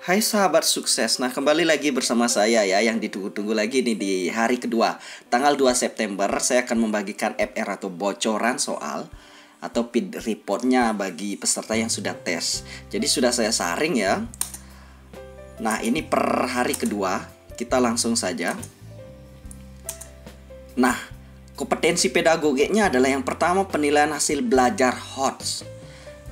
Hai sahabat sukses, nah kembali lagi bersama saya ya yang ditunggu-tunggu lagi nih di hari kedua. Tanggal 2 September saya akan membagikan FR atau bocoran soal atau PID reportnya bagi peserta yang sudah tes. Jadi sudah saya saring ya. Nah ini per hari kedua, kita langsung saja. Nah kompetensi pedagogiknya adalah yang pertama penilaian hasil belajar HOTS.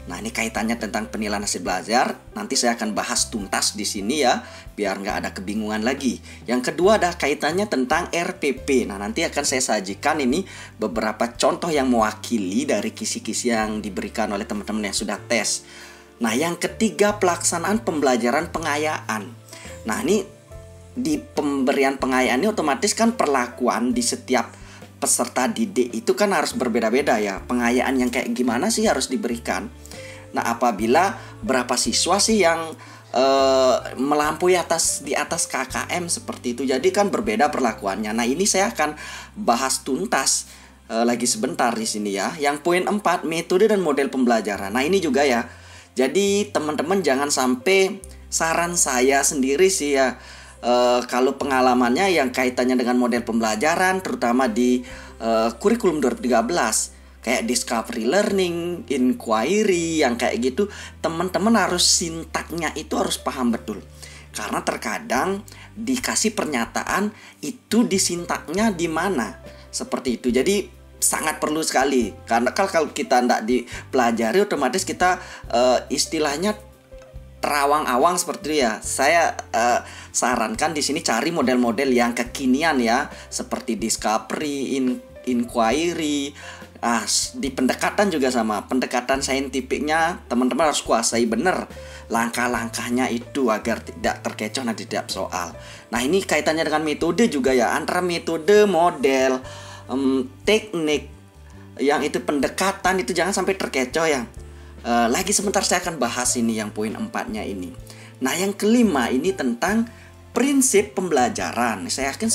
Nah ini kaitannya tentang penilaian hasil belajar. Nanti saya akan bahas tuntas di sini ya, biar nggak ada kebingungan lagi. Yang kedua ada kaitannya tentang RPP. Nah nanti akan saya sajikan ini beberapa contoh yang mewakili dari kisi-kisi yang diberikan oleh teman-teman yang sudah tes. Nah yang ketiga pelaksanaan pembelajaran pengayaan. Nah ini di pemberian pengayaan ini otomatis kan perlakuan di setiap peserta didik itu kan harus berbeda-beda ya. Pengayaan yang kayak gimana sih harus diberikan. Nah apabila berapa siswa sih yang melampaui di atas KKM seperti itu, jadi kan berbeda perlakuannya. Nah ini saya akan bahas tuntas lagi sebentar di sini ya. Yang poin 4 metode dan model pembelajaran. Nah ini juga ya. Jadi teman-teman jangan sampai saran saya sendiri sih ya. Kalau pengalamannya yang kaitannya dengan model pembelajaran terutama di kurikulum 2013 kayak discovery learning, inquiry yang kayak gitu, teman-teman harus sintaknya itu harus paham betul. Karena terkadang dikasih pernyataan itu di sintaknya di mana seperti itu. Jadi sangat perlu sekali. Karena kalau kita tidak dipelajari otomatis kita istilahnya terawang-awang seperti itu ya. Saya sarankan di sini cari model-model yang kekinian ya, seperti discovery, inquiry. Di pendekatan juga sama. Pendekatan saintifiknya teman-teman harus kuasai benar langkah-langkahnya itu agar tidak terkecoh nanti tiap soal. Nah ini kaitannya dengan metode juga ya. Antara metode, model, teknik yang itu pendekatan itu jangan sampai terkecoh ya. Lagi sebentar saya akan bahas ini yang poin 4-nya ini. Nah yang kelima ini tentang prinsip pembelajaran. Saya yakin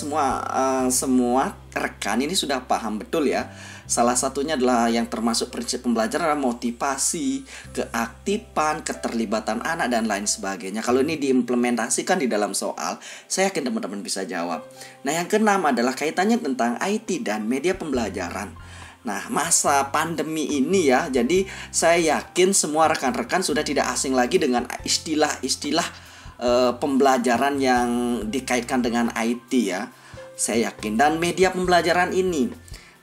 semua rekan ini sudah paham betul ya. Salah satunya adalah yang termasuk prinsip pembelajaran adalah motivasi, keaktifan, keterlibatan anak dan lain sebagainya. Kalau ini diimplementasikan di dalam soal, saya yakin teman-teman bisa jawab. Nah yang keenam adalah kaitannya tentang IT dan media pembelajaran. Nah masa pandemi ini ya, jadi saya yakin semua rekan-rekan sudah tidak asing lagi dengan istilah-istilah pembelajaran yang dikaitkan dengan IT ya. Saya yakin. Dan media pembelajaran ini,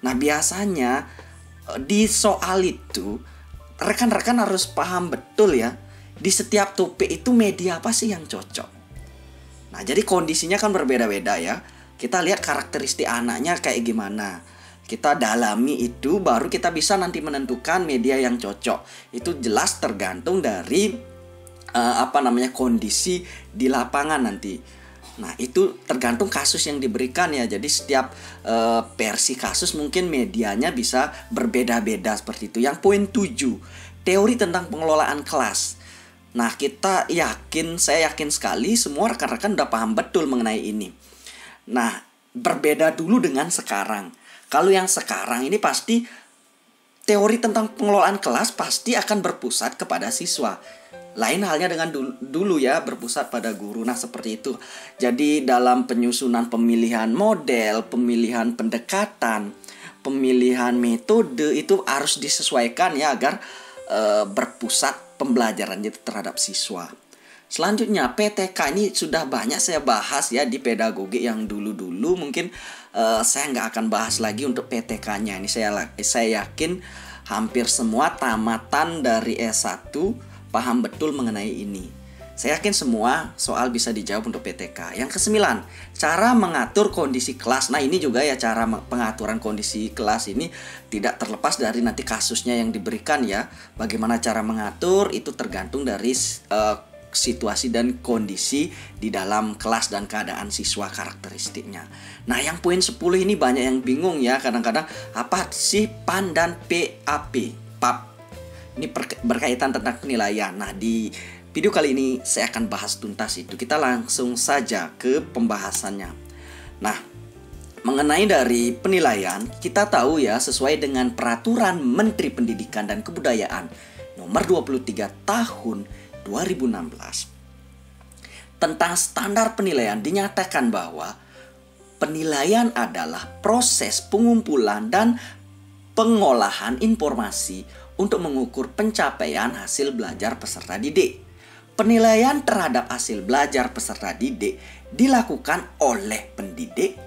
nah biasanya di soal itu rekan-rekan harus paham betul ya. Di setiap topik itu media apa sih yang cocok. Nah jadi kondisinya kan berbeda-beda ya. Kita lihat karakteristik anaknya kayak gimana. Kita dalami itu baru kita bisa nanti menentukan media yang cocok. Itu jelas tergantung dari kondisi di lapangan nanti. Nah itu tergantung kasus yang diberikan ya. Jadi setiap versi kasus mungkin medianya bisa berbeda-beda seperti itu. Yang poin 7, teori tentang pengelolaan kelas. Nah saya yakin sekali semua rekan-rekan udah paham betul mengenai ini. Nah berbeda dulu dengan sekarang. Kalau yang sekarang ini pasti teori tentang pengelolaan kelas pasti akan berpusat kepada siswa. Lain halnya dengan dulu ya, berpusat pada guru. Nah seperti itu. Jadi dalam penyusunan pemilihan model, pemilihan pendekatan, pemilihan metode itu harus disesuaikan ya agar berpusat pembelajaran itu terhadap siswa. Selanjutnya PTK ini sudah banyak saya bahas ya di pedagogi yang dulu-dulu. Mungkin saya nggak akan bahas lagi untuk PTK-nya. Ini saya yakin hampir semua tamatan dari S1 paham betul mengenai ini. Saya yakin semua soal bisa dijawab untuk PTK. Yang kesembilan, cara mengatur kondisi kelas. Nah ini juga ya, cara pengaturan kondisi kelas ini tidak terlepas dari nanti kasusnya yang diberikan ya. Bagaimana cara mengatur itu tergantung dari situasi dan kondisi di dalam kelas dan keadaan siswa karakteristiknya. Nah yang poin 10 ini banyak yang bingung ya. Kadang-kadang apa sih PAN dan PAP? PAP ini berkaitan tentang penilaian. Nah di video kali ini saya akan bahas tuntas itu. Kita langsung saja ke pembahasannya. Nah mengenai dari penilaian, kita tahu ya sesuai dengan Peraturan Menteri Pendidikan dan Kebudayaan Nomor 23 Tahun 2016. tentang standar penilaian dinyatakan bahwa penilaian adalah proses pengumpulan dan pengolahan informasi untuk mengukur pencapaian hasil belajar peserta didik. Penilaian terhadap hasil belajar peserta didik dilakukan oleh pendidik,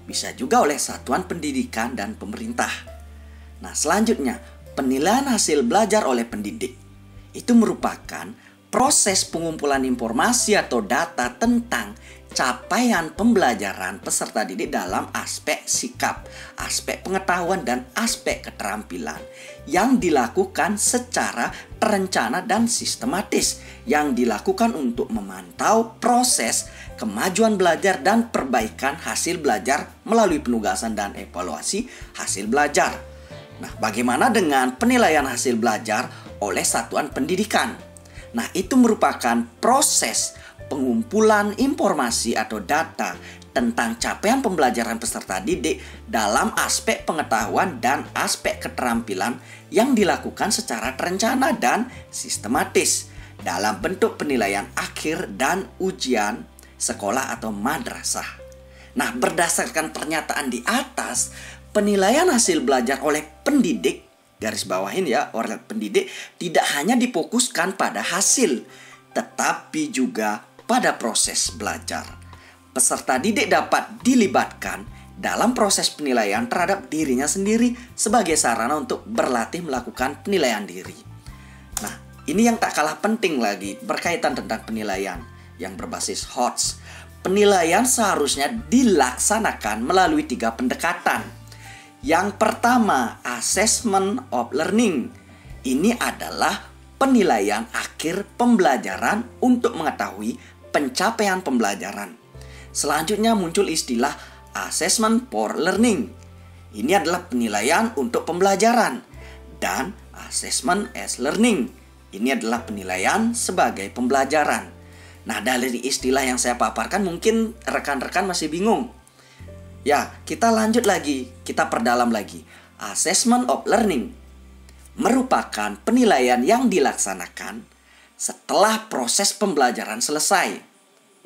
bisa juga oleh satuan pendidikan dan pemerintah. Nah, selanjutnya, penilaian hasil belajar oleh pendidik itu merupakan proses pengumpulan informasi atau data tentang capaian pembelajaran peserta didik dalam aspek sikap, aspek pengetahuan, dan aspek keterampilan yang dilakukan secara terencana dan sistematis, yang dilakukan untuk memantau proses kemajuan belajar dan perbaikan hasil belajar melalui penugasan dan evaluasi hasil belajar. Nah, bagaimana dengan penilaian hasil belajar oleh satuan pendidikan? Nah, itu merupakan proses pengumpulan informasi atau data tentang capaian pembelajaran peserta didik dalam aspek pengetahuan dan aspek keterampilan yang dilakukan secara terencana dan sistematis dalam bentuk penilaian akhir dan ujian sekolah atau madrasah. Nah, berdasarkan pernyataan di atas, penilaian hasil belajar oleh pendidik, garis bawahin ya, oleh pendidik tidak hanya difokuskan pada hasil, tetapi juga pada proses belajar. Peserta didik dapat dilibatkan dalam proses penilaian terhadap dirinya sendiri sebagai sarana untuk berlatih melakukan penilaian diri. Nah, ini yang tak kalah penting lagi berkaitan tentang penilaian yang berbasis HOTS. Penilaian seharusnya dilaksanakan melalui 3 pendekatan. Yang pertama, assessment of learning. Ini adalah penilaian akhir pembelajaran untuk mengetahui pencapaian pembelajaran. Selanjutnya muncul istilah assessment for learning. Ini adalah penilaian untuk pembelajaran. Dan assessment as learning. Ini adalah penilaian sebagai pembelajaran. Nah, dari istilah yang saya paparkan mungkin rekan-rekan masih bingung. Ya, kita lanjut lagi, kita perdalam lagi. Assessment of learning merupakan penilaian yang dilaksanakan setelah proses pembelajaran selesai.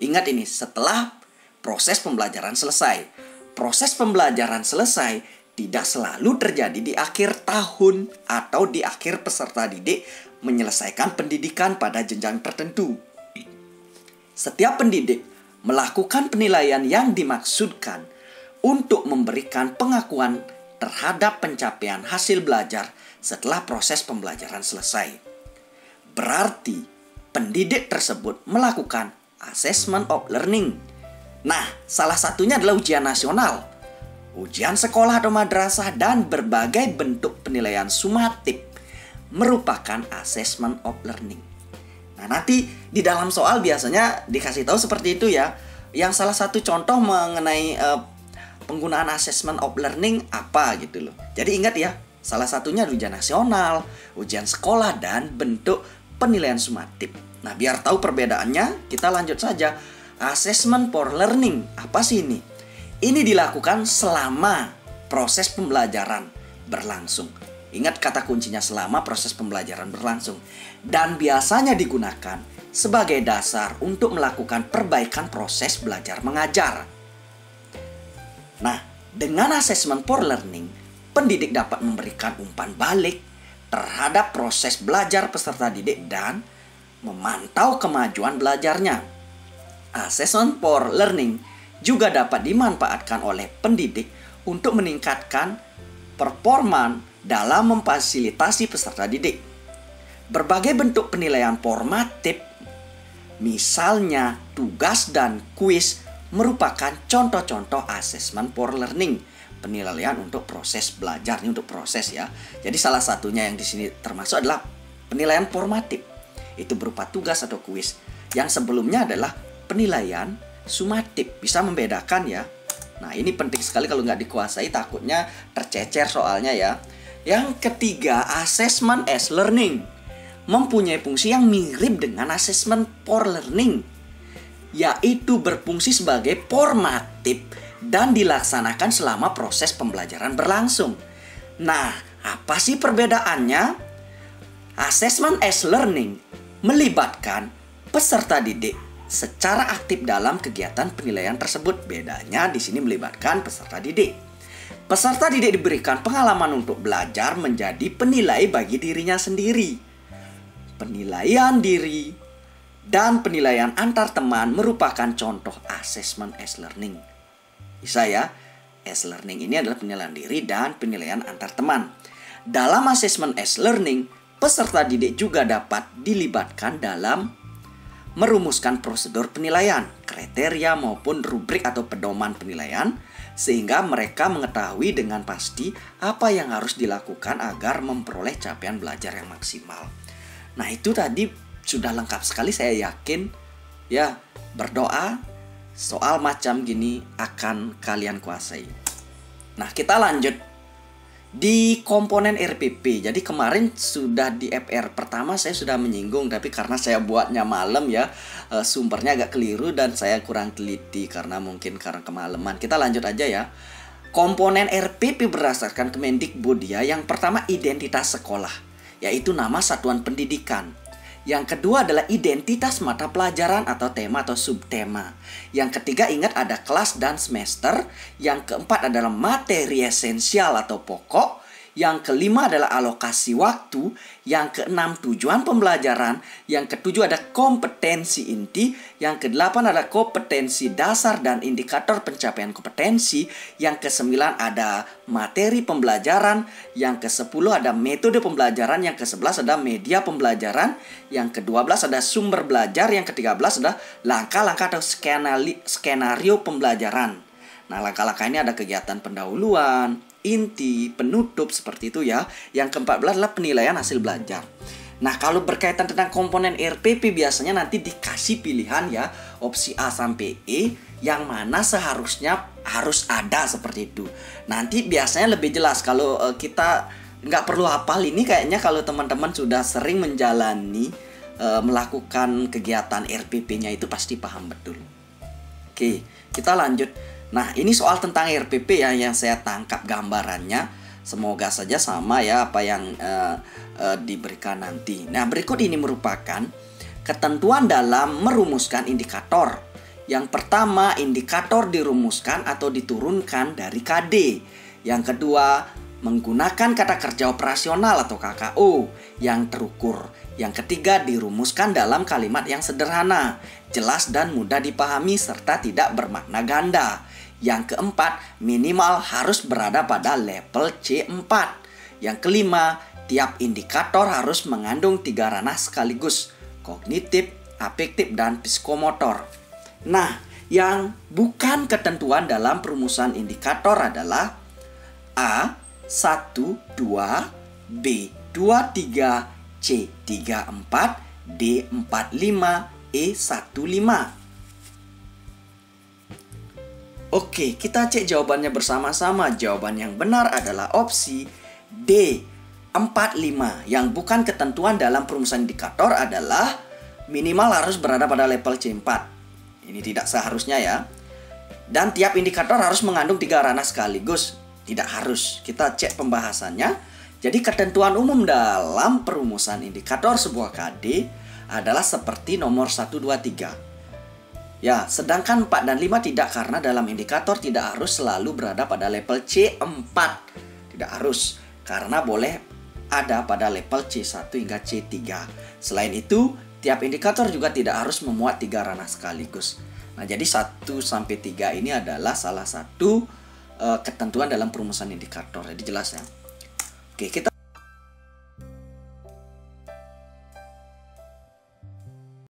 Ingat ini, setelah proses pembelajaran selesai. Proses pembelajaran selesai tidak selalu terjadi di akhir tahun atau di akhir peserta didik menyelesaikan pendidikan pada jenjang tertentu. Setiap pendidik melakukan penilaian yang dimaksudkan untuk memberikan pengakuan terhadap pencapaian hasil belajar setelah proses pembelajaran selesai. Berarti pendidik tersebut melakukan assessment of learning. Nah, salah satunya adalah ujian nasional, ujian sekolah atau madrasah, dan berbagai bentuk penilaian sumatif merupakan assessment of learning. Nah, nanti di dalam soal biasanya dikasih tahu seperti itu ya. Yang salah satu contoh mengenai penggunaan assessment of learning apa gitu loh. Jadi ingat ya, salah satunya ujian nasional, ujian sekolah, dan bentuk penilaian sumatif. Nah, biar tahu perbedaannya, kita lanjut saja. Assessment for learning, apa sih ini? Ini dilakukan selama proses pembelajaran berlangsung. Ingat kata kuncinya, selama proses pembelajaran berlangsung. Dan biasanya digunakan sebagai dasar untuk melakukan perbaikan proses belajar mengajar. Nah, dengan assessment for learning, pendidik dapat memberikan umpan balik terhadap proses belajar peserta didik dan memantau kemajuan belajarnya. Assessment for learning juga dapat dimanfaatkan oleh pendidik untuk meningkatkan performa dalam memfasilitasi peserta didik. Berbagai bentuk penilaian formatif, misalnya tugas dan kuis, merupakan contoh-contoh assessment for learning, penilaian untuk proses belajar, ini untuk proses ya. Jadi salah satunya yang di sini termasuk adalah penilaian formatif, itu berupa tugas atau kuis. Yang sebelumnya adalah penilaian sumatif, bisa membedakan ya. Nah, ini penting sekali, kalau nggak dikuasai takutnya tercecer soalnya ya. Yang ketiga, assessment as learning mempunyai fungsi yang mirip dengan assessment for learning, yaitu berfungsi sebagai formatif dan dilaksanakan selama proses pembelajaran berlangsung. Nah, apa sih perbedaannya? Assessment as learning melibatkan peserta didik secara aktif dalam kegiatan penilaian tersebut. Bedanya di sini melibatkan peserta didik. Peserta didik diberikan pengalaman untuk belajar menjadi penilai bagi dirinya sendiri. Penilaian diri dan penilaian antar teman merupakan contoh assessment as learning. Bisa ya, as learning ini adalah penilaian diri dan penilaian antar teman. Dalam assessment as learning, peserta didik juga dapat dilibatkan dalam merumuskan prosedur penilaian, kriteria maupun rubrik atau pedoman penilaian, sehingga mereka mengetahui dengan pasti apa yang harus dilakukan agar memperoleh capaian belajar yang maksimal. Nah, itu tadi sudah lengkap sekali, saya yakin ya. Berdoa soal macam gini akan kalian kuasai. Nah, kita lanjut di komponen RPP. Jadi kemarin sudah di FR pertama saya sudah menyinggung, tapi karena saya buatnya malam ya, sumbernya agak keliru dan saya kurang teliti karena kemalaman. Kita lanjut aja ya. Komponen RPP berdasarkan Kemendikbud ya. Yang pertama identitas sekolah, yaitu nama satuan pendidikan. Yang kedua adalah identitas mata pelajaran atau tema atau subtema. Yang ketiga ingat ada kelas dan semester. Yang keempat adalah materi esensial atau pokok. Yang kelima adalah alokasi waktu. Yang keenam tujuan pembelajaran. Yang ketujuh ada kompetensi inti. Yang kedelapan ada kompetensi dasar dan indikator pencapaian kompetensi. Yang kesembilan ada materi pembelajaran. Yang kesepuluh ada metode pembelajaran. Yang kesebelas ada media pembelajaran. Yang ke-12 ada sumber belajar. Yang ke-13 ada langkah-langkah atau skenario pembelajaran. Nah, langkah-langkah ini ada kegiatan pendahuluan, inti, penutup, seperti itu ya. Yang ke-14 adalah penilaian hasil belajar. Nah, kalau berkaitan tentang komponen RPP biasanya nanti dikasih pilihan ya, opsi A sampai E, yang mana seharusnya harus ada seperti itu. Nanti biasanya lebih jelas kalau kita nggak perlu hafal ini, kayaknya kalau teman-teman sudah sering menjalani melakukan kegiatan RPP-nya itu pasti paham betul. Oke, kita lanjut. Nah, ini soal tentang RPP ya yang saya tangkap gambarannya. Semoga saja sama ya apa yang diberikan nanti. Nah, berikut ini merupakan ketentuan dalam merumuskan indikator. Yang pertama, indikator dirumuskan atau diturunkan dari KD. Yang kedua, menggunakan kata kerja operasional atau KKO yang terukur. Yang ketiga, dirumuskan dalam kalimat yang sederhana, jelas dan mudah dipahami serta tidak bermakna ganda. Yang keempat, minimal harus berada pada level C4. Yang kelima, tiap indikator harus mengandung 3 ranah sekaligus, kognitif, afektif, dan psikomotor. Nah, yang bukan ketentuan dalam perumusan indikator adalah A, 1, 2, B, 2, 3, C, 3, 4, D, 4, 5, E, 1, 5. Oke, kita cek jawabannya bersama-sama. Jawaban yang benar adalah opsi D, 4, 5. Yang bukan ketentuan dalam perumusan indikator adalah minimal harus berada pada level C4. Ini tidak seharusnya ya. Dan tiap indikator harus mengandung 3 ranah sekaligus. Tidak harus. Kita cek pembahasannya. Jadi ketentuan umum dalam perumusan indikator sebuah KD adalah seperti nomor 1, 2, 3. Ya, sedangkan 4 dan 5 tidak, karena dalam indikator tidak harus selalu berada pada level C4. Tidak harus, karena boleh ada pada level C1 hingga C3. Selain itu, tiap indikator juga tidak harus memuat 3 ranah sekaligus. Nah, jadi 1 sampai 3 ini adalah salah satu ketentuan dalam perumusan indikator. Jadi jelas ya. Oke, kita